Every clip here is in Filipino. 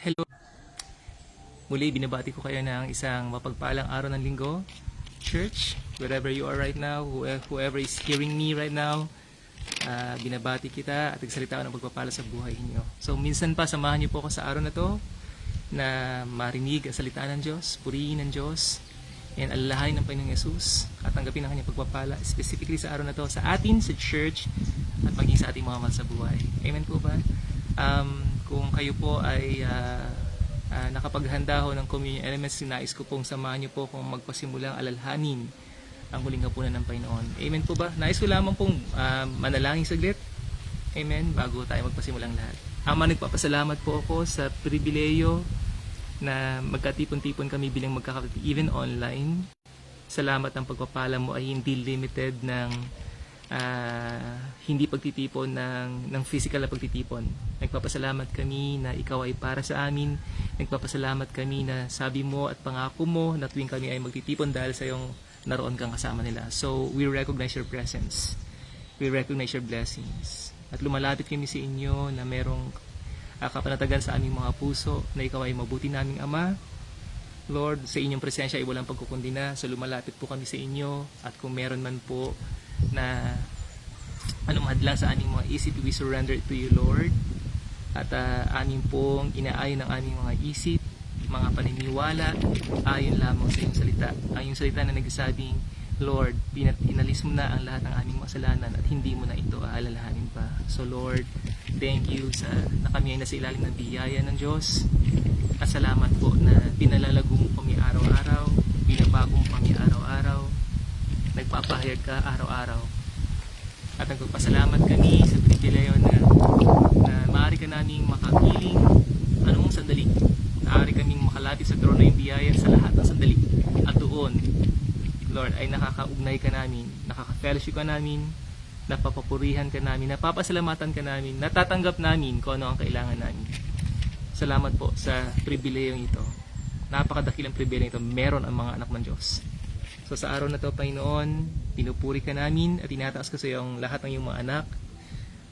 Hello! Muli, binabati ko kayo ng isang mapagpalang araw ng linggo. Church, wherever you are right now, whoever is hearing me right now, binabati kita at nagsalita ako ng pagpapala sa buhay niyo. So, minsan pa, samahan niyo po ako sa araw na to na marinig ang salita ng Diyos, purihin ng Diyos, and alalahanin ng Panginoong Yesus at tanggapin ang kanyang pagpapala, specifically sa araw na to, sa atin, sa church, at maging sa ating mga mahal sa buhay. Amen po ba? Kung kayo po ay nakapaghanda ho ng communion elements, sinais ko pong samahan niyo po kung magpasimulang alalhanin ang huling hapunan ng Panginoon. Amen po ba? Nais ko lamang pong manalangin saglit. Amen? Bago tayo magpasimulang lahat. Ama, nagpapasalamat po ako sa pribileyo na magkatipon-tipon kami bilang magkakapatid, even online. Salamat ng pagpapala mo ay hindi limited ng hindi pagtitipon ng physical na pagtitipon. Nagpapasalamat kami na ikaw ay para sa amin. Nagpapasalamat kami na sabi mo at pangako mo na tuwing kami ay magtitipon dahil sa iyong naroon kang kasama nila. So we recognize your presence. We recognize your blessings. At lumalapit kami sa inyo na merong kapanatagan sa aming mga puso na ikaw ay mabuti naming Ama. Lord, sa inyong presensya ay walang pagkukundina. So lumalapit po kami sa inyo at kung meron man po na anong hadlang sa aming mga isip, we surrender it to you, Lord. At amin pong inaayon ang aming mga isip, mga paniniwala, ayon lamang sa iyong salita. Ang iyong salita na nagsasabing, Lord, inalis mo na ang lahat ng aming kasalanan at hindi mo na ito aalalahanin pa. So Lord, thank you na kami ay nasa ilalim ng biyaya ng Diyos. At salamat po na pinalalago mo kami araw-araw, binabago mo kami araw-araw, nagpapahayag ka araw-araw. At nagpapasalamat kami sa pribileyo na maaari ka naming makapiling anong sandali. Maaari kaming makalapit sa trono ng biyaya sa lahat ng sandali. At doon, Lord, ay nakakaugnay ka namin, nakaka-fellowship ka namin, napapapurihan ka namin, napapasalamatan ka namin, natatanggap namin kung ano ang kailangan namin. Salamat po sa pribileyong ito. Napakadakilang pribileyong ito, meron ang mga anak ng Diyos. So sa araw na ito, Panginoon, pinupuri ka namin at tinataas ko sa iyo ang lahat ng iyong mga anak.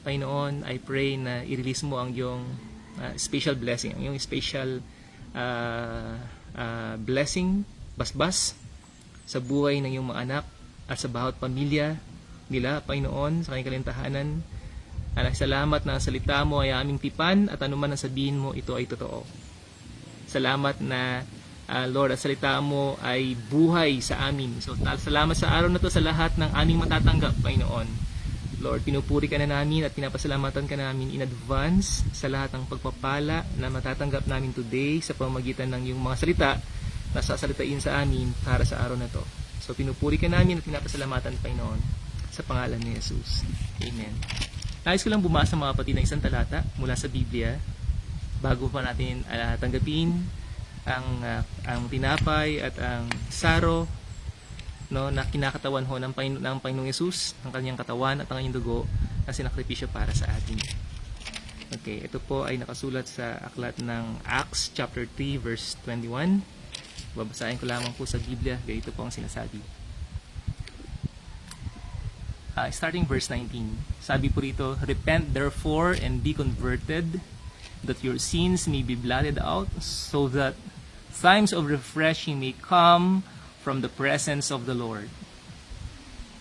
Panginoon, I pray na i-release mo ang iyong special blessing, ang iyong special blessing, basbas, sa buhay ng iyong mga anak at sa bawat pamilya nila, Panginoon, sa kanyang kalintahanan. Salamat na ang salita mo ay aming tipan at anuman ang sabihin mo, ito ay totoo. Salamat na Lord, at salita mo ay buhay sa amin. So, salamat sa araw na to sa lahat ng aming matatanggap, Panginoon. Lord, pinupuri ka na namin at pinapasalamatan ka namin in advance sa lahat ng pagpapala na matatanggap namin today sa pamamagitan ng iyong mga salita na sasalitain sa amin para sa araw na to. So, pinupuri ka namin at pinapasalamatan, Panginoon, sa pangalan ni Jesus. Amen. Nais ko lang bumasa mga kapatid ng isang talata mula sa Biblia bago pa natin tanggapin ang tinapay at ang saro, no, na kinakatawan ho ng Panginoong Yesus, ang kanyang katawan at ang kanyang dugo na sinakripisyo para sa atin. Okay, ito po ay nakasulat sa aklat ng Acts chapter 3 verse 21. Babasahin ko lamang po sa Biblia, ganito po ang sinasabi. Starting verse 19. Sabi po rito, "Repent therefore and be converted, that your sins may be blotted out, so that times of refreshing may come from the presence of the Lord,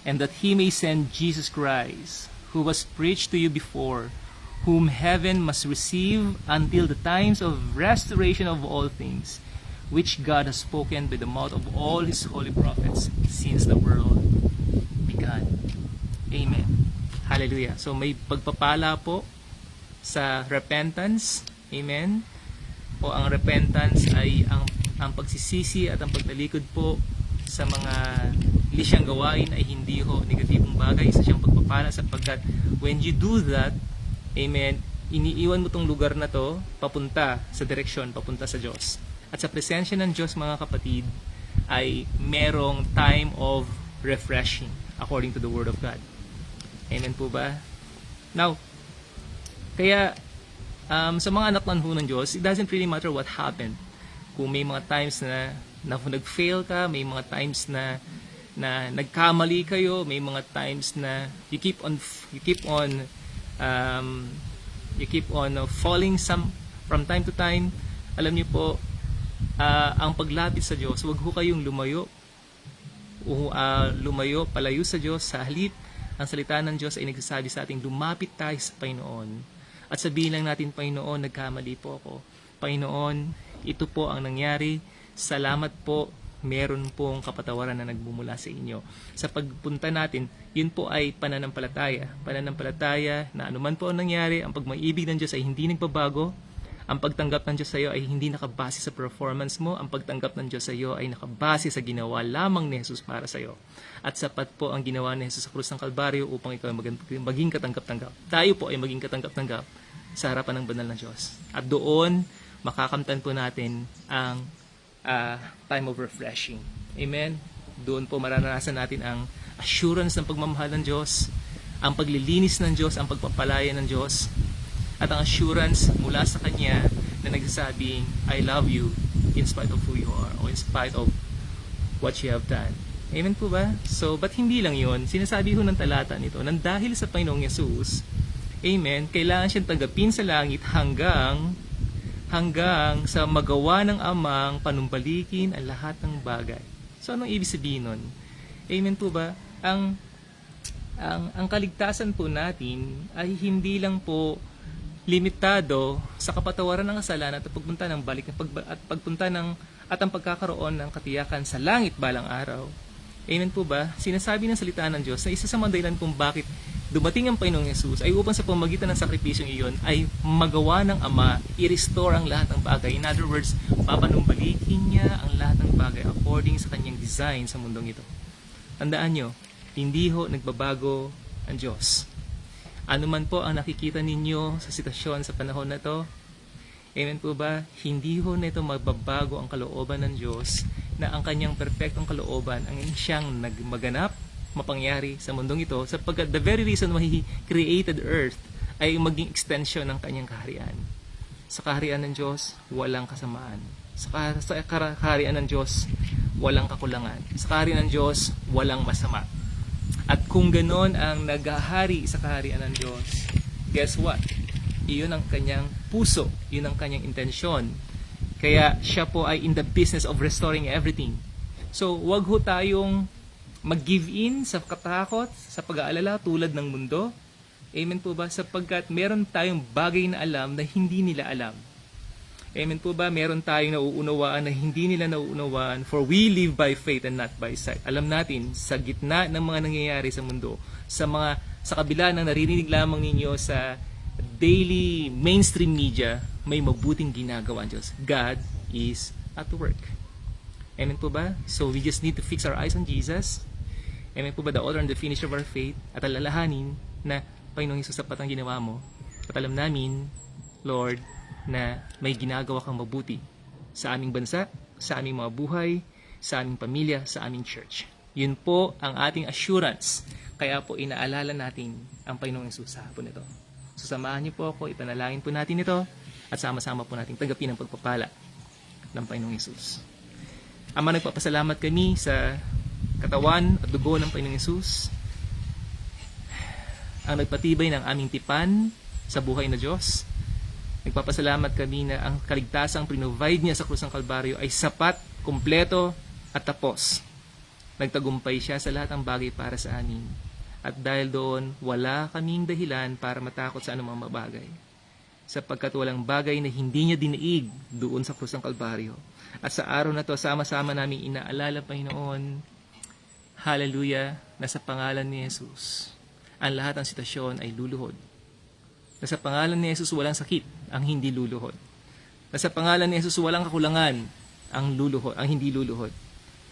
and that He may send Jesus Christ, who was preached to you before, whom heaven must receive until the times of restoration of all things, which God has spoken by the mouth of all His holy prophets since the world began." Amen. Hallelujah. So may pagpapala po sa repentance. Amen. O ang repentance ay ang pagsisisi at ang pagtalikod po sa mga lisyang gawain ay hindi ho negatibong bagay, sa siyang pagpapala, sapagkat when you do that, amen, iniiwan mo tong lugar na to papunta sa direksyon, papunta sa Diyos. At sa presensya ng Diyos, mga kapatid, ay merong time of refreshing according to the Word of God. Amen po ba? Now, kaya sa mga anak ng Diyos, it doesn't really matter what happened. Kung may mga times na nag-fail ka, may mga times na nagkamali kayo, may mga times na you keep on falling from time to time, Alam niyo po, ang paglapit sa Diyos, huwag ho kayong palayo sa Diyos. Sa halip, ang salita ng Diyos ay nagsasabi sa ating lumapit tayo sa Panginoon. At sabihin lang natin, Panginoon, nagkamali po ako. Panginoon, ito po ang nangyari. Salamat po, meron pong kapatawaran na nagmumula sa inyo. Sa pagpunta natin, yun po ay pananampalataya. Pananampalataya na anuman po ang nangyari, ang pagmaibig ng Diyos ay hindi nagbabago. Ang pagtanggap ng Diyos sa iyo ay hindi nakabase sa performance mo. Ang pagtanggap ng Diyos sa iyo ay nakabase sa ginawa lamang ni Jesus para sa iyo. At sapat po ang ginawa ni Jesus sa krus ng Kalbaryo upang ikaw ay maging katanggap-tanggap. Tayo po ay maging katanggap-tanggap sa harapan ng banal na Diyos. At doon, makakamtan po natin ang time of refreshing. Amen? Doon po mararanasan natin ang assurance ng pagmamahal ng Diyos, ang paglilinis ng Diyos, ang pagpapalaya ng Diyos, at ang assurance mula sa Kanya na nagsasabing, I love you in spite of who you are or in spite of what you have done. Amen po ba? So, but hindi lang yun. Sinasabi ho ng talata nito, nang dahil sa Panginoong Yesus, amen, kailangan siyang tanggapin sa langit hanggang sa magawa ng Amang panumbalikin ang lahat ng bagay. So, anong ibig sabihin nun? Amen po ba? Ang kaligtasan po natin ay hindi lang po limitado sa kapatawaran ng kasalanan at pagpunta ng ang pagkakaroon ng katiyakan sa langit balang araw. Amen po ba? Sinasabi ng salita ng Diyos na isa sa mga dahilan kung bakit dumating ang Panginoong Yesus ay upang sa pamagitan ng sakripisyong iyon ay magawa ng Ama, i-restore ang lahat ng bagay. In other words, papanumbalikin niya ang lahat ng bagay according sa kanyang design sa mundong ito. Tandaan nyo, hindi ho nagbabago ang Diyos. Ano man po ang nakikita ninyo sa sitwasyon sa panahon na to, amen po ba? Hindi ho nito magbabago ang kalooban ng Diyos na ang kanyang perfectong kalooban ang siyang nagmaganap, mapangyari sa mundong ito sapagkat the very reason why He created earth ay maging extension ng kanyang kaharian. Sa kaharian ng Diyos, walang kasamaan. Sa kaharian ng Diyos, walang kakulangan. Sa kaharian ng Diyos, walang masama. At kung ganon ang naghahari sa kaharian ng Diyos, guess what? Iyon ang kanyang puso, iyon ang kanyang intensyon. Kaya siya po ay in the business of restoring everything. So, wag ho tayong mag-give in sa katakot, sa pag-aalala tulad ng mundo. Amen po ba? Sapagkat meron tayong bagay na alam na hindi nila alam. Amen po ba? Meron tayong nauunawaan na hindi nila nauunawaan. For we live by faith and not by sight. Alam natin, sa gitna ng mga nangyayari sa mundo, sa kabila ng naririnig lamang ninyo sa daily mainstream media, may mabuting ginagawa ang Diyos. God is at work. Amen po ba? So we just need to fix our eyes on Jesus. Amen po ba? The author and the finisher of our faith. At alalahanin na Panginoong Hesus sapat ang ginawa mo. At alam namin, Lord, na may ginagawa kang mabuti sa aming bansa, sa aming mga buhay, sa aming pamilya, sa aming church. Yun po ang ating assurance. Kaya po inaalala natin ang Panginoong Hesus sa hapon ito. So samahan niyo po ako, ipanalangin po natin ito at sama-sama po natin tanggapin ang pagpapala ng Panginoong Hesus. Ama, nagpapasalamat kami sa katawan at dugo ng Panginoong Hesus, ang nagpatibay ng aming tipan sa buhay na Diyos. Nagpapasalamat kami na ang kaligtasang provide niya sa krus ng Kalbaryo ay sapat, kumpleto at tapos. Nagtagumpay siya sa lahat ng bagay para sa amin. At dahil doon, wala kaming dahilan para matakot sa anumang bagay. Sapagkat walang bagay na hindi niya dinaig doon sa krus ng Kalbaryo. At sa araw na to, sama-sama namin inaalala, Panginoon, hallelujah, na sa pangalan ni Jesus, ang lahat ng sitwasyon ay luluhod. Na sa pangalan ni Jesus walang sakit ang hindi luluhod. Na sa pangalan ni Jesus walang kakulangan ang hindi luluhod.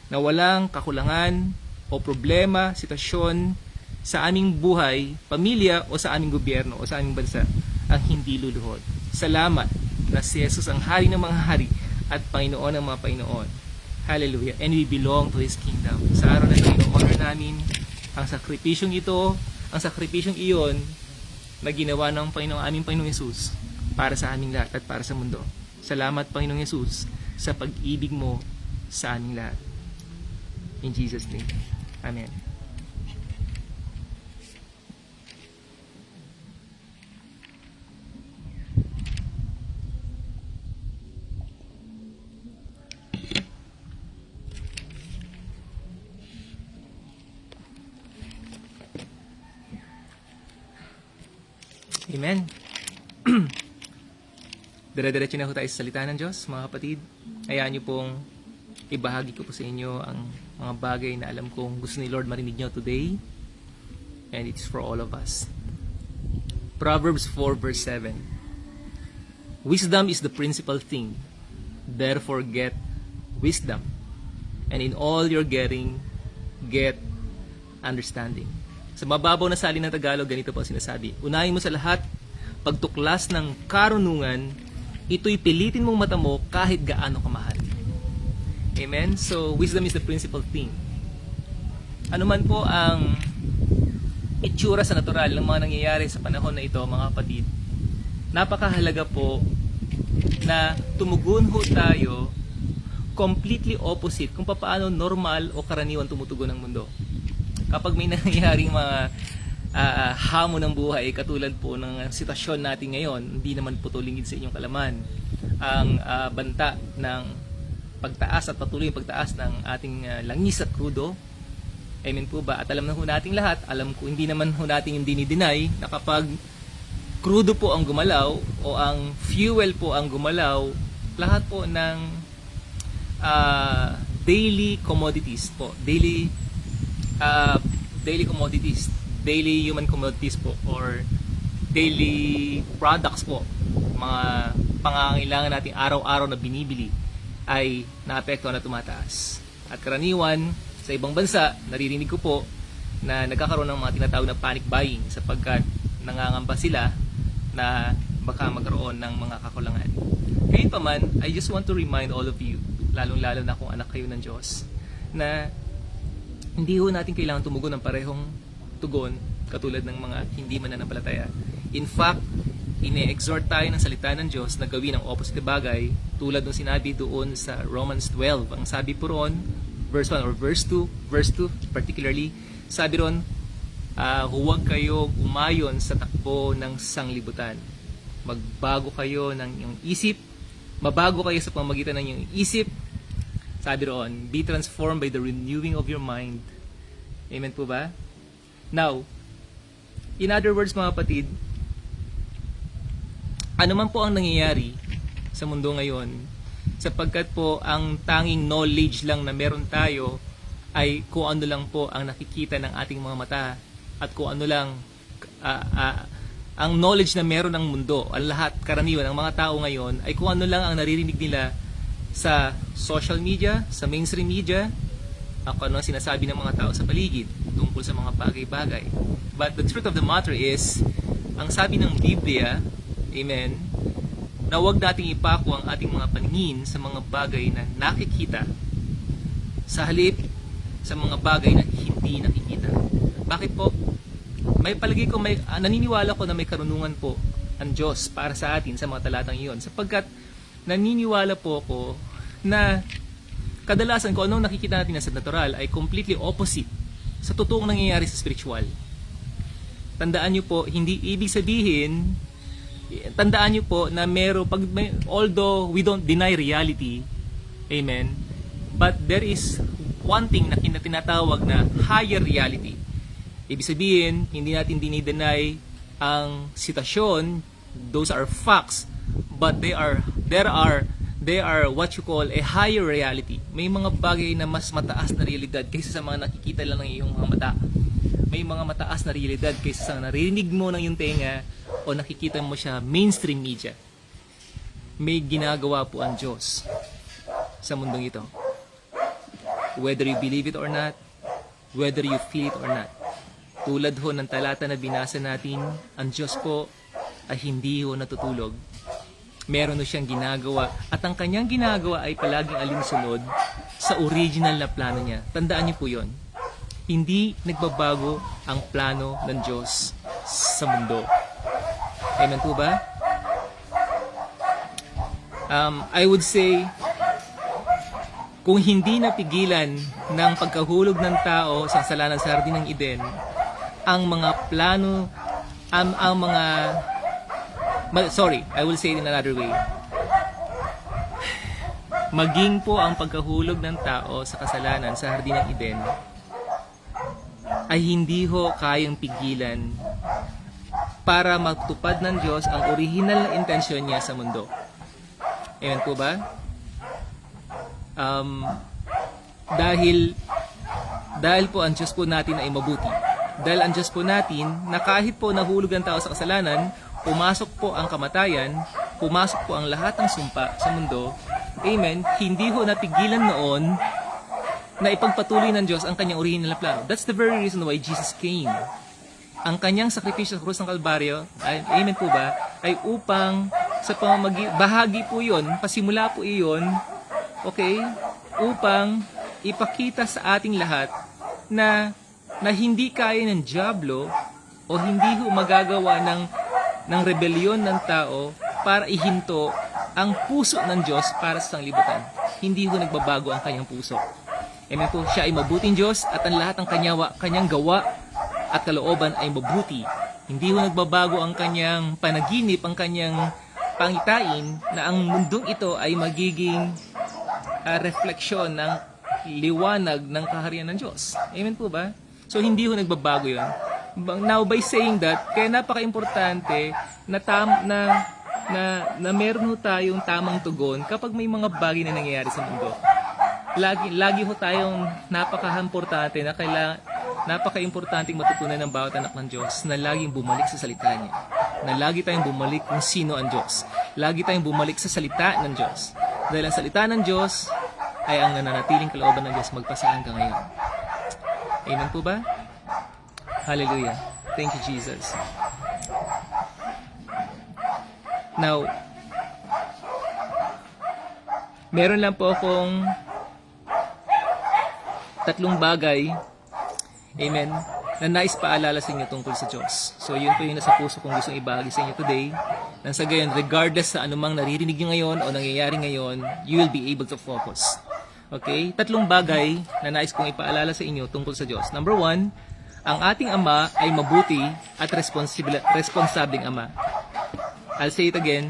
Na walang kakulangan o problema, sitwasyon sa aming buhay, pamilya o sa aming gobyerno o sa aming bansa ang hindi luluhod. Salamat na si Jesus ang hari ng mga hari at Panginoon ng mga Panginoon. Hallelujah. And we belong to His kingdom. Sa araw na ito, i-honor namin ang sakripisyong ito, ang sakripisyong iyon na ginawa ng aming Panginoong Yesus para sa aming lahat at para sa mundo. Salamat, Panginoong Yesus, sa pag-ibig mo sa aming lahat. In Jesus' name. Amen. Amen. Dire-diretso na ho tayo sa salita ng Diyos, mga kapatid. Hayaan niyo pong ibahagi ko po sa inyo ang mga bagay na alam kong gusto ni Lord marinig niyo today. And it's for all of us. Proverbs 4 verse 7. Wisdom is the principal thing. Therefore get wisdom. And in all you're getting, get understanding. Sa mababaw na salin ng Tagalog, ganito po sinasabi. Unahin mo sa lahat, pagtuklas ng karunungan, ito'y pilitin mong mata mo kahit gaano kamahal. Amen? So, wisdom is the principal thing. Ano man po ang itsura sa natural ng mga nangyayari sa panahon na ito, mga kapatid, napakahalaga po na tumugon ho tayo completely opposite kung paano normal o karaniwan tumutugon ang mundo. Kapag may nangyayaring mga hamon ng buhay, katulad po ng sitwasyon natin ngayon, hindi naman po tulingid sa inyong kalaman. Ang banta ng pagtaas at patuloy yung pagtaas ng ating langis at krudo. Amen po ba? At alam na ho nating lahat, alam ko hindi naman ho natin yung dinideny na kapag krudo po ang gumalaw o ang fuel po ang gumalaw, lahat po ng daily commodities po, daily commodities, daily human commodities po, or daily products po, mga pangangailangan natin araw-araw na binibili ay naapektuhan na tumataas. At karaniwan sa ibang bansa, naririnig ko po na nagkakaroon ng mga tinatawag na panic buying sapagkat nangangamba sila na baka magkaroon ng mga kakulangan. Gayunpaman, I just want to remind all of you, lalong-lalo na kung anak kayo ng Diyos, na hindi ho natin kailangan tumugon ng parehong tugon katulad ng mga hindi mananampalataya. In fact, ine-exhort tayo ng salita ng Diyos na gawin ang opposite bagay tulad ng sinabi doon sa Romans 12. Ang sabi po roon, verse 1 or verse 2 particularly, sabi roon, huwag kayo umayon sa takbo ng sanglibutan. Magbago kayo ng iyong isip, mabago kayo sa pamamagitan ng iyong isip. Sabi roon, be transformed by the renewing of your mind. Amen po ba? Now, in other words mga kapatid, ano man po ang nangyayari sa mundo ngayon, sapagkat po ang tanging knowledge lang na meron tayo ay kung ano lang po ang nakikita ng ating mga mata at kung ano lang ang knowledge na meron ng mundo, ang lahat, karaniwan, ng mga tao ngayon ay kung ano lang ang naririnig nila sa social media, sa mainstream media, kung ano ang sinasabi ng mga tao sa paligid tungkol sa mga bagay-bagay. But the truth of the matter is, ang sabi ng Biblia, amen, na huwag nating ipako ang ating mga paningin sa mga bagay na nakikita sa halip sa mga bagay na hindi nakikita. Bakit po? May palagi ko, naniniwala ko na may karunungan po ang Diyos para sa atin sa mga talatang iyon, sapagkat naniniwala po ako na kadalasan kung anong nakikita natin sa natural ay completely opposite sa totoong nangyayari sa spiritual. Tandaan nyo po, hindi ibig sabihin, tandaan nyo po na although we don't deny reality, amen, but there is one thing na tinatawag na higher reality. Ibig sabihin, hindi natin dinideny ang sitwasyon, those are facts, but they are what you call a higher reality. May mga bagay na mas mataas na realidad kaysa sa mga nakikita lang ng iyong mga mata. May mga mataas na realidad kaysa sa naririnig mo ng iyong tenga o nakikita mo siya mainstream media. May ginagawa po ang Diyos sa mundong ito. Whether you believe it or not, whether you feel it or not. Tulad ho ng talata na binasa natin, ang Diyos po ay hindi ho natutulog. Meron ho siyang ginagawa at ang kanyang ginagawa ay palaging alinsunod sa original na plano niya. Tandaan niyo po yon. Hindi nagbabago ang plano ng Diyos sa mundo. Amen po ba? I would say, kung hindi napigilan ng pagkahulog ng tao sa kasalanan sa Hardin ng Eden, ang mga plano, I will say it in another way. Maging po ang pagkahulog ng tao sa kasalanan sa Hardin ng Eden ay hindi ho kayang pigilan para matupad ng Diyos ang original na intensyon niya sa mundo. Amen po ba? Dahil po ang Diyos po natin ay mabuti. Dahil ang Diyos po natin na kahit po nahulog ang tao sa kasalanan, pumasok po ang kamatayan, pumasok po ang lahat ng sumpa sa mundo. Amen. Hindi ho napigilan noon na ipagpatuloy ng Diyos ang kanyang original na plano. That's the very reason why Jesus came. Ang kanyang sakripisyo sa krus ng Kalbaryo, amen po ba, ay upang sa bahagi po yun, pasimula po iyon, okay, upang ipakita sa ating lahat na hindi kaya ng dyablo o hindi ho magagawa ng rebellion ng tao para ihinto ang puso ng Diyos para sa sanglibutan. Hindi ho nagbabago ang kanyang puso. Amen po, siya ay mabuting Diyos at ang lahat ng kanyang gawa at kalooban ay mabuti. Hindi ho nagbabago ang kanyang panaginip, ang kanyang pangitain na ang mundong ito ay magiging refleksyon ng liwanag ng kaharian ng Diyos. Amen po ba? So hindi ho nagbabago yun. Now by saying that, kaya napaka-importante na meron ho tayong tamang tugon kapag may mga bagay na nangyayari sa mundo. Lagi ho tayong napaka-importante na napaka-importante matutunan ng bawat anak ng Diyos na laging bumalik sa salita niya. Na lagi tayong bumalik kung sino ang Diyos. Lagi tayong bumalik sa salita ng Diyos. Dahil ang salita ng Diyos ay ang nananatiling kalooban ng Diyos magpasaan ka ngayon. Amen po ba? Hallelujah. Thank you, Jesus. Now, meron lang po akong 3 bagay, amen, na nais paalala sa inyo tungkol sa Diyos. So, yun po yung nasa puso kong gustong ibahagi sa inyo today. Nang sa gayon, regardless sa anumang naririnig nyo ngayon o nangyayari ngayon, you will be able to focus. Okay? 3 bagay na nais kong ipaalala sa inyo tungkol sa Diyos. Number 1, ang ating Ama ay mabuti at responsabling Ama. I'll say it again,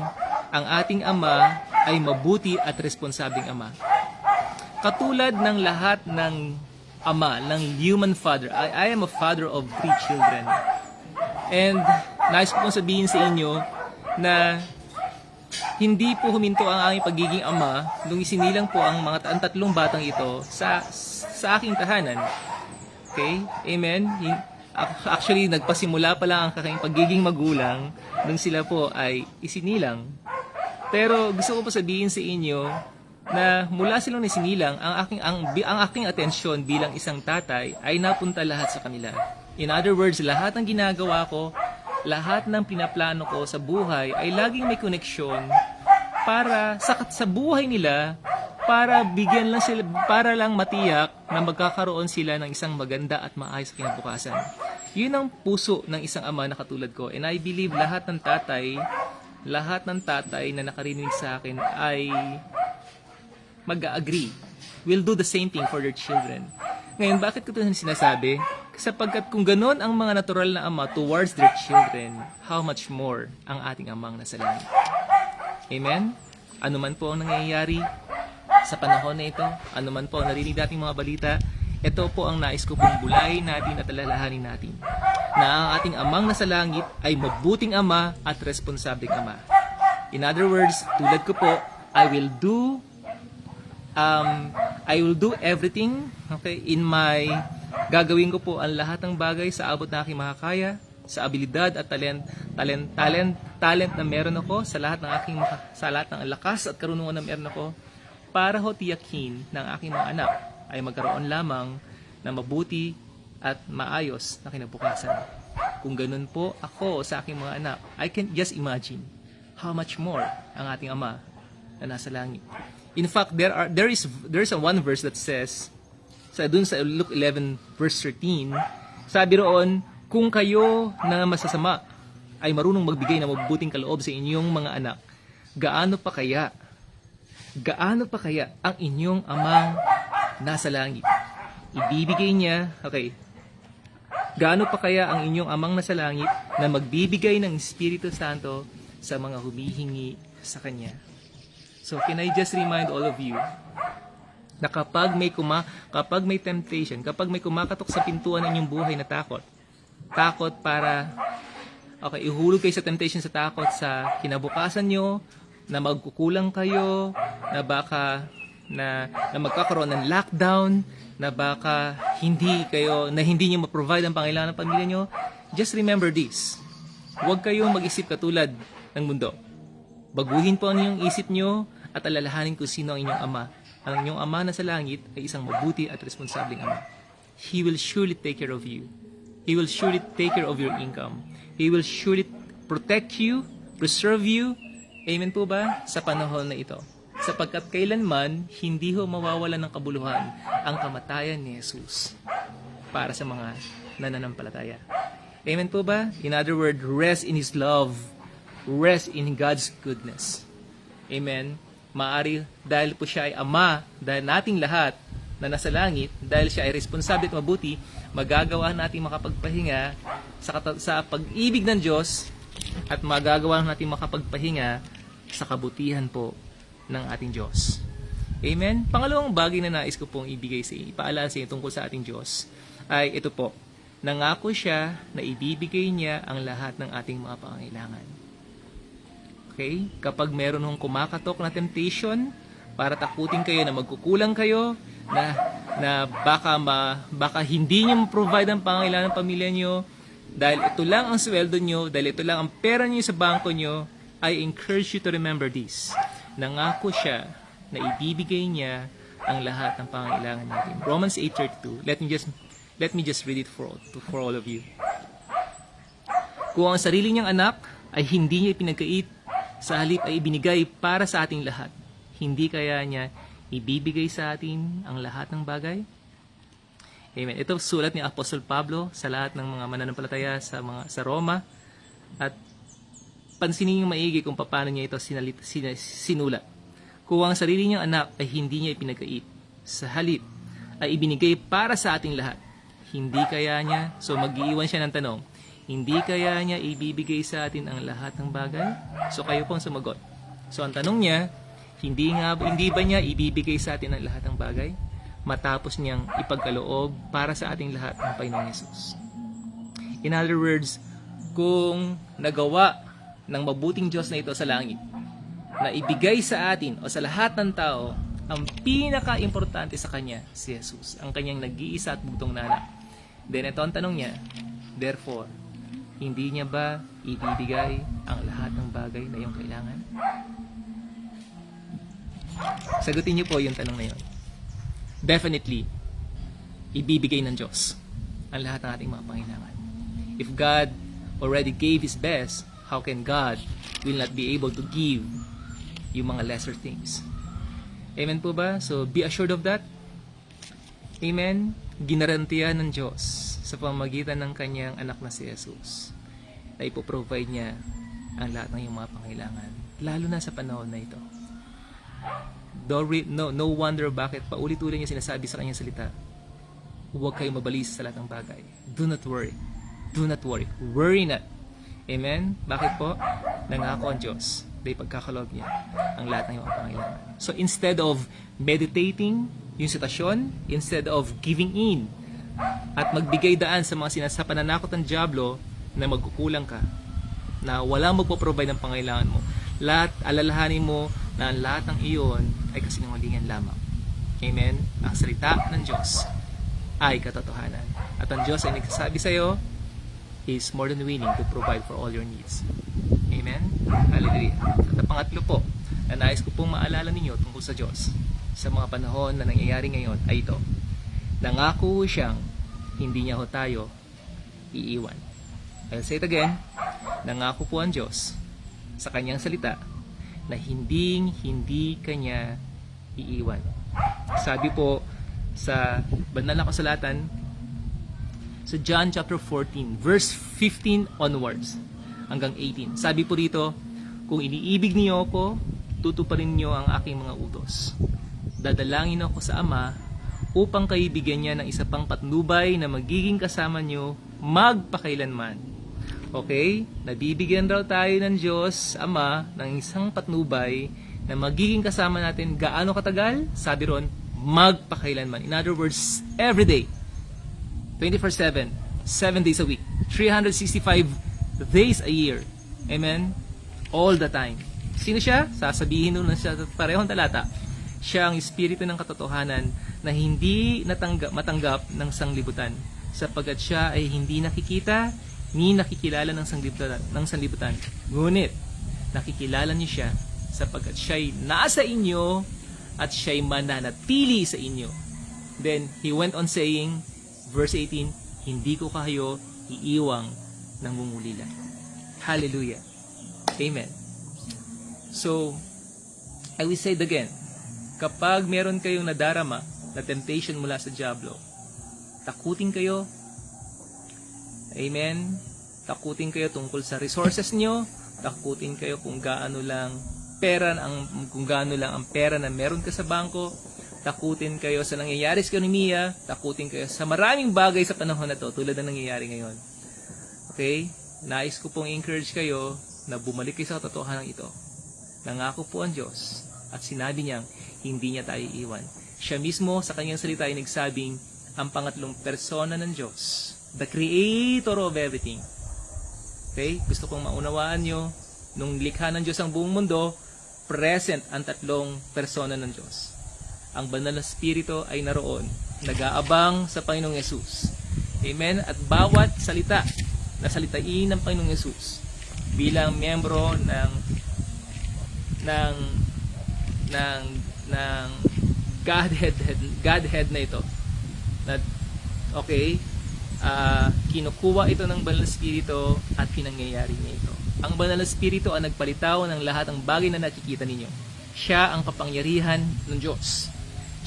ang ating Ama ay mabuti at responsabling Ama. Katulad ng lahat ng ama, ng human father, I am a father of 3 children. And nais ko pong sabihin sa inyo na hindi po huminto ang aking pagiging ama nung isinilang po ang 3 batang ito sa aking tahanan. Okay? Amen? Actually, nagpasimula pa lang ang aking pagiging magulang nung sila po ay isinilang. Pero gusto ko po sabihin sa inyo na mula silang isinilang, ang aking atensyon bilang isang tatay ay napunta lahat sa kanila. In other words, lahat ng ginagawa ko, lahat ng pinaplano ko sa buhay ay laging may koneksyon para sa buhay nila, para bigyan lang sila, para lang matiyak na magkakaroon sila ng isang maganda at maayos na kinabukasan. Yun ang puso ng isang ama na katulad ko. And I believe lahat ng tatay na nakarinig sa akin ay mag-agree, will do the same thing for their children. Ngayon, bakit ko ito sinasabi? Sapagkat kung ganon ang mga natural na ama towards their children, how much more ang ating amang nasa langit. Amen? Ano man po ang nangyayari sa panahon na ito, ano man po ang narinig nating mga balita, ito po ang nais ko pong bulayin natin at alalahanin natin. Na ang ating amang nasa langit ay mabuting ama at responsabling ama. In other words, tulad ko po, I will do everything, okay, gagawin ko po ang lahat ng bagay sa abot na aking makakaya, sa abilidad at talent na meron ako, sa lahat ng lakas at karunungan na meron ako, para ho tiyakin ng aking mga anak ay magkaroon lamang na mabuti at maayos na kinabukasan. Kung ganun po ako sa aking mga anak, I can just imagine how much more ang ating Ama na nasa langit. In fact, there's a one verse that says, dun sa Luke 11 verse 13, sabi roon, kung kayo na masasama ay marunong magbigay ng mabubuting kaloob sa inyong mga anak, gaano pa kaya ang inyong amang nasa langit? Ibibigay niya, okay, gaano pa kaya ang inyong amang nasa langit na magbibigay ng Espiritu Santo sa mga humihingi sa Kanya? So, can I just remind all of you na kapag may temptation, kapag may kumakatok sa pintuan ng inyong buhay na takot para Okay, ihulog kayo sa temptation, sa takot, sa kinabukasan nyo, na magkukulang kayo, na baka na magkakaroon ng lockdown, na baka hindi nyo ma-provide ang pangailangan ng pamilya nyo. Just remember this. Huwag kayong mag-isip katulad ng mundo. Baguhin po ang inyong isip nyo at alalahanin kung sino ang inyong ama. Ang inyong ama na sa langit ay isang mabuti at responsableng ama. He will surely take care of you. He will surely take care of your income. He will surely protect you, preserve you. Amen po ba? Sa panahon na ito. Sapagkat kailanman, hindi ho mawawalan ng kabuluhan ang kamatayan ni Jesus para sa mga nananampalataya. Amen po ba? In other words, rest in His love. Rest in God's goodness. Amen? Maari, dahil po siya ay Ama, dahil nating lahat na nasa langit, dahil siya ay responsable at mabuti, magagawa natin makapagpahinga sa pag-ibig ng Diyos at magagawa natin makapagpahinga sa kabutihan po ng ating Diyos. Amen? Pangalawang bagay na nais ko pong ipaalala sa inyo tungkol sa ating Diyos ay ito po. Nangako siya na ibibigay niya ang lahat ng ating mga pangangailangan. Okay? Kapag meron hong kumakatok na temptation para takutin kayo na magkukulang kayo, na baka hindi niyo ma-provide ang pangangailangan ng pamilya niyo, dahil ito lang ang sweldo niyo, dahil ito lang ang pera niyo sa bangko niyo, I encourage you to remember this. Nangako siya na ibibigay niya ang lahat ng pangangailangan natin. Romans 8:32. Let me just read it for all of you. Kung ang sarili niyang anak ay hindi niya ipinagkait, sa halip ay ibinigay para sa ating lahat, hindi kaya niya ibibigay sa atin ang lahat ng bagay? Amen. Ito sulat ni Apostol Pablo sa lahat ng mga mananampalataya sa Roma, at pansinin niyo maigi kung paano niya ito sinulat. Kung ang sarili niyang anak ay hindi niya ipinagkait, sa halip ay ibinigay para sa ating lahat, hindi kaya niya, so mag-iiwan siya ng tanong, hindi kaya niya ibibigay sa atin ang lahat ng bagay? So kayo pong sumagot. So ang tanong niya, hindi ba niya ibibigay sa atin ang lahat ng bagay? Matapos niyang ipagkaloob para sa ating lahat ng Panginoong Hesus. In other words, kung nagawa ng mabuting Diyos na ito sa langit, na ibigay sa atin o sa lahat ng tao ang pinaka-importante sa Kanya, si Jesus, ang Kanyang nag-iisa at bugtong na anak. Then ito ang tanong niya, therefore, hindi niya ba ibibigay ang lahat ng bagay na iyong kailangan? Sagutin niyo po yung tanong na yun. Definitely, ibibigay ng Diyos ang lahat ng ating mga pangailangan. If God already gave His best, how can God will not be able to give yung mga lesser things? Amen po ba? So, be assured of that. Amen? Ginarantiya ng Diyos sa pamamagitan ng Kanyang anak na si Jesus na ipoprovide niya ang lahat ng iyong mga pangailangan, lalo na sa panahon na ito. No wonder bakit paulit-ulit niya sinasabi sa Kanyang salita, huwag kayong mabalisa sa lahat ng bagay. Do not worry. Do not worry. Worry not. Amen? Bakit po? Nangako ang Diyos na ipagkakaloob niya ang lahat ng iyong pangailangan. So instead of meditating yung sitwasyon, instead of giving in at magbigay daan sa mga pananakot ng dyablo na magkukulang ka, na walang magpo-provide ng pangailangan mo, alalahanin mo na ang lahat ng iyon ay kasinungalingan lamang. Amen? Ang salita ng Diyos ay katotohanan. At ang Diyos ay nagsasabi sa iyo, He is more than willing to provide for all your needs. Amen? Hallelujah. At ang pangatlo po, na nais ko pong maalala ninyo tungkol sa Diyos sa mga panahon na nangyayari ngayon ay ito. Nangako siyang hindi niya ho tayo iiwan. I'll say it again. Nangako po ang Diyos sa Kanyang salita na hindi Kanya iiwan. Sabi po sa banal na kasulatan sa John chapter 14 verse 15 onwards hanggang 18. Sabi po rito, kung iniibig niyo ako, tutuparin niyo ang aking mga utos. Dadalangin ako sa Ama upang kayo bigyan niya ng isa pang patnubay na magiging kasama niyo magpakailanman. Okay? Nabibigyan daw tayo ng Diyos, Ama, ng isang patnubay na magiging kasama natin gaano katagal? Sabi ron, magpakailanman. In other words, every day, 24/7, 7 days a week, 365 days a year. Amen? All the time. Sino siya? Sasabihin nun siya sa parehong talata. Siya ang espiritu ng katotohanan na hindi matanggap ng sanglibutan, sapagkat siya ay hindi nakikita ni nakikilala ng sanglibutan. Ngunit nakikilala niyo siya sapagkat siya'y nasa inyo at siya'y mananatili sa inyo. Then he went on saying, verse 18, hindi ko kayo iiwang ng mungulila. Hallelujah. Amen. So, I will say it again. Kapag meron kayong nadarama na temptation mula sa diablo, takutin kayo. Amen. Takutin kayo tungkol sa resources nyo. Takutin kayo kung gaano lang ang pera na meron ka sa bangko. Takutin kayo sa nangyayari sa ekonomiya. Takutin kayo sa maraming bagay sa panahon na to, tulad ng nangyayari ngayon. Okay? Nais ko pong encourage kayo na bumalik kayo sa katotohanan ito. Nangako po ang Diyos at sinabi niyang hindi niya tayo iiwan. Siya mismo sa kanyang salita ay nagsabing ang pangatlong persona ng Diyos, the creator of everything. Okay? Gusto kong maunawaan nyo, nung likha ng Diyos ang buong mundo, present ang tatlong persona ng Diyos. Ang banal na spirito ay naroon, nag-aabang sa Panginoong Yesus. Amen? At bawat salita na salitain ng Panginoong Yesus bilang miyembro ng Godhead na ito. Kinukuha ito ng Banal na Espiritu at pinangyayari niya ito. Ang Banal na Espiritu ang nagpalitaw ng lahat ng bagay na nakikita ninyo. Siya ang kapangyarihan ng Diyos.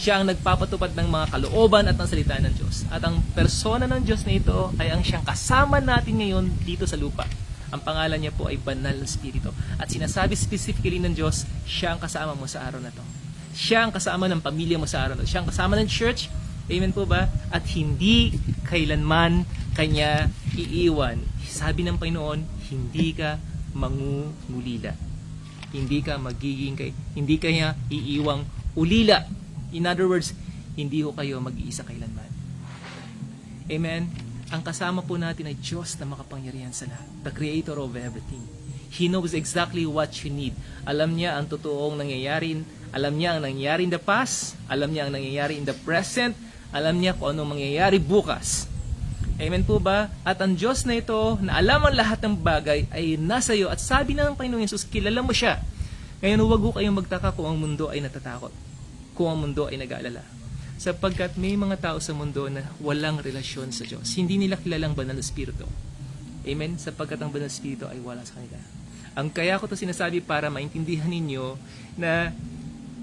Siya ang nagpapatupad ng mga kalooban at ng salita ng Diyos. At ang persona ng Diyos na ito ay ang siyang kasama natin ngayon dito sa lupa. Ang pangalan niya po ay Banal na Espiritu. At sinasabi specifically ng Diyos, siya ang kasama mo sa araw na to. Siya ang kasama ng pamilya mo sa araw na to. Siya ang kasama ng church. Amen po ba? At hindi kailanman kanya iiwan. Sabi ng Panginoon, hindi ka mangungulila. Hindi kanya iiwang ulila. In other words, hindi ho kayo mag-iisa kailanman. Amen? Ang kasama po natin ay Diyos na makapangyarihan sa lahat. The creator of everything. He knows exactly what you need. Alam niya ang totoong nangyayari. Alam niya ang nangyayari in the past. Alam niya ang nangyayari in the present. Alam niya kung anong mangyayari bukas. Amen po ba? At ang Diyos na ito, na alam ang lahat ng bagay, ay nasa iyo. At sabi na ng Panginoong Yesus, kilala mo siya. Ngayon, huwag ko kayong magtaka kung ang mundo ay natatakot. Kung ang mundo ay nag-aalala. Sapagkat may mga tao sa mundo na walang relasyon sa Diyos. Hindi nila kilalang Banal na Espiritu. Amen? Sapagkat ang Banal na Espiritu ay wala sa kanila. Ang kaya ko ito sinasabi para maintindihan ninyo na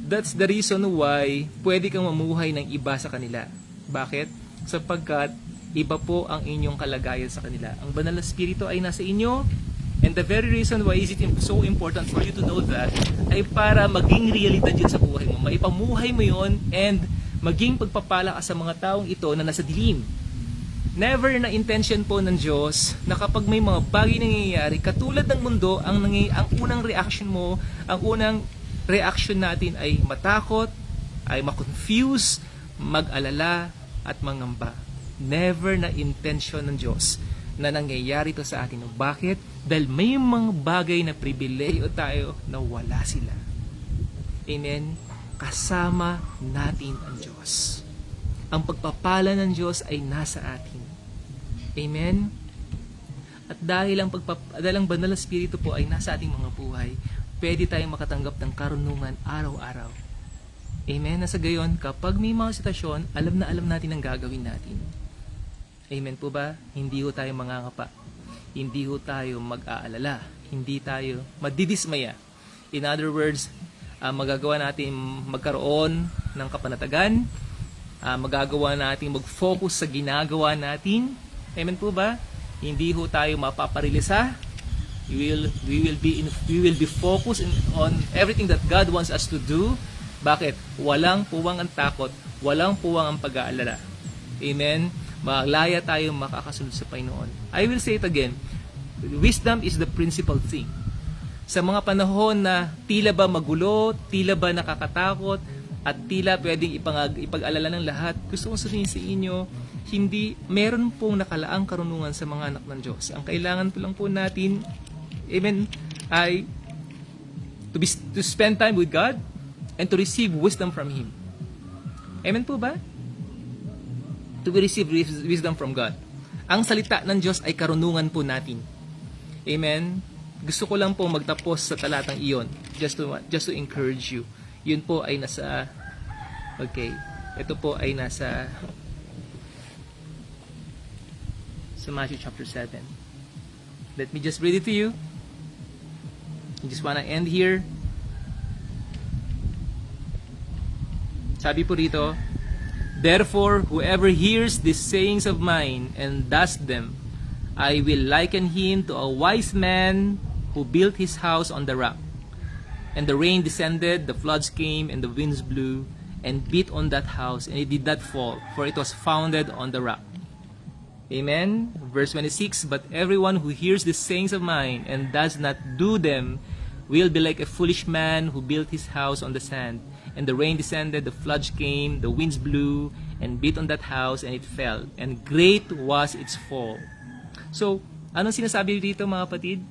that's the reason why pwede kang mamuhay ng iba sa kanila. Bakit? Sapagkat iba po ang inyong kalagayan sa kanila. Ang Banal na Espiritu ay nasa inyo, and the very reason why is it so important for you to know that ay para maging realidad yun sa buhay mo. Maipamuhay mo yun and maging pagpapala ka sa mga taong ito na nasa dilim. Never na intention po ng Diyos na kapag may mga bagay nangyayari, katulad ng mundo, ang unang reaction mo, ang unang reaction natin ay matakot, ay makonfuse, mag-alala, at mangamba. Never na intention ng Diyos na nangyayari ito sa atin. Bakit? Dahil may mga bagay na pribileyo tayo na wala sila. Amen? Kasama natin ang Diyos. Ang pagpapala ng Diyos ay nasa atin. Amen? At dahil ang Banal na Espiritu po ay nasa ating mga buhay, pwede tayong makatanggap ng karunungan araw-araw. Amen? Nasa gayon, kapag may mga sitwasyon, alam na alam natin ang gagawin natin. Amen po ba? Hindi ho tayo mangangapa. Hindi ho tayo mag-aalala. Hindi tayo madidismaya. In other words, magagawa natin magkaroon ng kapanatagan, magagawa natin mag-focus sa ginagawa natin. Amen po ba? Hindi ho tayo mapaparilisa. We will be focused on everything that God wants us to do. Bakit? Walang puwang ang takot, walang puwang ang pag-aalala. Amen? Malaya tayo makakasunod sa Panginoon. I will say it again. Wisdom is the principal thing. Sa mga panahon na tila ba magulo, tila ba nakakatakot, at tila pwedeng ipag-alala ng lahat, gusto kong sabihin sa inyo, hindi, meron pong nakalaang karunungan sa mga anak ng Diyos. Ang kailangan po lang po natin, amen, ay to spend time with God and to receive wisdom from Him. Amen po ba? To receive wisdom from God. Ang salita ng Diyos ay karunungan po natin. Amen? Gusto ko lang po magtapos sa talatang iyon, just to encourage you. Yun po ay nasa, okay, ito po ay nasa Matthew chapter 7. Let me just read it to you. I just wanna end here. Sabi po rito, therefore, whoever hears these sayings of mine and does them, I will liken him to a wise man who built his house on the rock. And the rain descended, the floods came, and the winds blew, and beat on that house, and it did not fall, for it was founded on the rock. Amen. Verse 26, but everyone who hears these sayings of mine and does not do them will be like a foolish man who built his house on the sand. And the rain descended, the floods came, the winds blew, and beat on that house, and it fell. And great was its fall. So, anong sinasabi dito mga kapatid?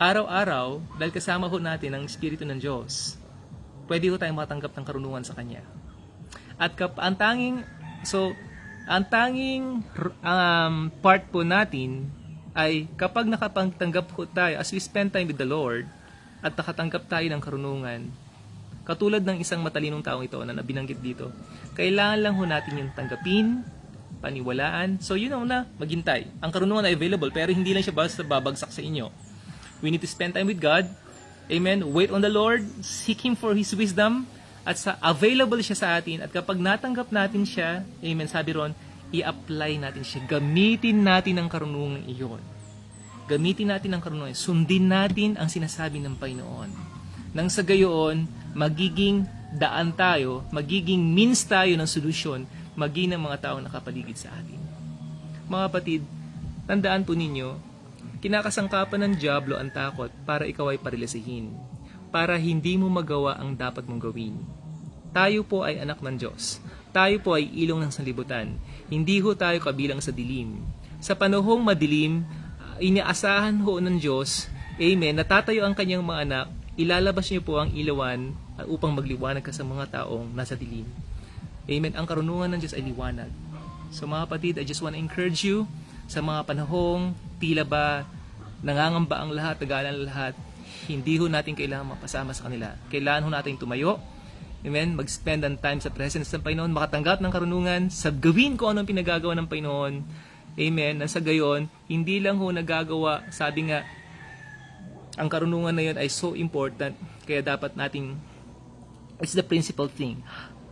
Araw-araw, dahil kasama ho natin ang Espiritu ng Diyos, pwede ho tayong matanggap ng karunungan sa Kanya. At ang tanging part po natin ay kapag nakapagtanggap po tayo, as we spend time with the Lord, at nakatanggap tayo ng karunungan, katulad ng isang matalinong taong ito na binanggit dito, kailangan lang ho natin yung tanggapin, paniwalaan. So yun na, maghintay. Ang karunungan ay available, pero hindi lang siya basta babagsak sa inyo. We need to spend time with God. Amen. Wait on the Lord. Seek Him for His wisdom. At available siya sa atin. At kapag natanggap natin siya, amen, sabi ron, i-apply natin siya. Gamitin natin ang karunungan iyon. Gamitin natin ang karunungan. Sundin natin ang sinasabi ng Panginoon. Nang sa gayoon, magiging daan tayo, magiging means tayo ng solusyon, maging ng mga taong nakapaligid sa atin. Mga kapatid, tandaan po ninyo, kinakasangkapan ng dyablo ang takot para ikaw ay parilasihin, para hindi mo magawa ang dapat mong gawin. Tayo po ay anak ng Diyos. Tayo po ay ilong ng sanlibutan. Hindi ho tayo kabilang sa dilim. Sa panahong madilim, inaasahan ho ng Diyos, amen, natatayo ang kanyang mga anak, ilalabas niyo po ang ilawan upang magliwanag ka sa mga taong nasa dilim. Amen. Ang karunungan ng Diyos ay liwanag. So mga kapatid, I just want to encourage you sa mga panahong tila ba nangangamba ang lahat, tagalan ang lahat, hindi ho natin kailangan mapasama sa kanila. Kailangan ho natin tumayo. Amen. Mag-spend ang time sa presence ng Panginoon, makatanggap ng karunungan, gawin ko anong pinagagawa ng Panginoon. Amen. Nasa gayon, hindi lang ho nagagawa, sabi nga, ang karunungan na yun ay so important, kaya dapat nating, it's the principal thing.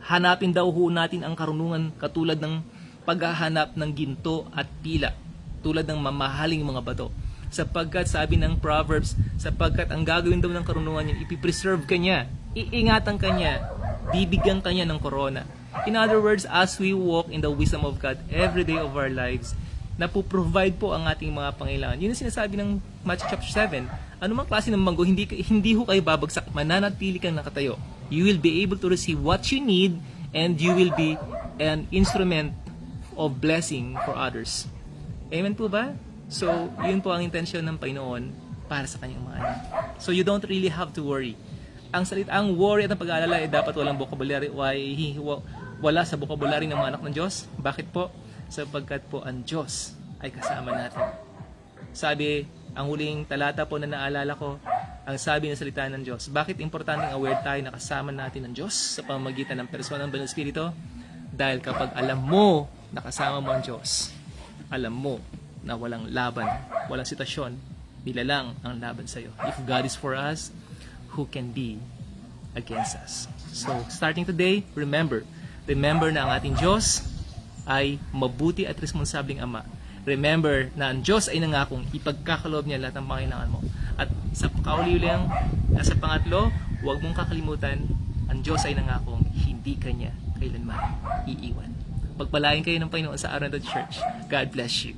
Hanapin daw ho natin ang karunungan katulad ng paghahanap ng ginto at pila, tulad ng mamahaling mga bato. Sapagkat sabi ng Proverbs, sapagkat ang gagawin daw ng karunungan niya, ipipreserve ka niya, iingatan ka niya, bibigyan ka niya ng korona. In other words, as we walk in the wisdom of God every day of our lives, napuprovide po ang ating mga pangailangan. Yun ang sinasabi ng Matthew chapter 7. Ano mang klase ng manggo, hindi ho kayo babagsak, mananatili kang nakatayo. You will be able to receive what you need and you will be an instrument of blessing for others. Amen po ba? So, yun po ang intensyon ng Panginoon para sa kanyang mga anak. So, you don't really have to worry. Ang worry at ang pag-aalala ay dapat walang vocabulary. Wala sa vocabulary ng mga anak ng Diyos. Bakit po? Sapagkat po ang Diyos ay kasama natin. Sabi, ang huling talata po na naalala ko, ang sabi ng salita ng Diyos. Bakit importanteng aware tayo na kasama natin ng Diyos sa pamamagitan ng persona ng Banal Espiritu? Dahil kapag alam mo na kasama mo ang Diyos, alam mo na walang laban, walang sitwasyon, nilalang ang laban sa iyo. If God is for us, who can be against us? So, starting today, remember na ang ating Diyos ay mabuti at responsableng Ama. Remember na ang Diyos ay nangakong ipagkakaloob niya lahat ng pangailangan mo. At sa kauli-uling, sa pangatlo, huwag mong kakalimutan, ang Diyos ay nangakong hindi kanya kailanman iiwan. Pagpalain kayo ng Panginoon sa araw ng church. God bless you.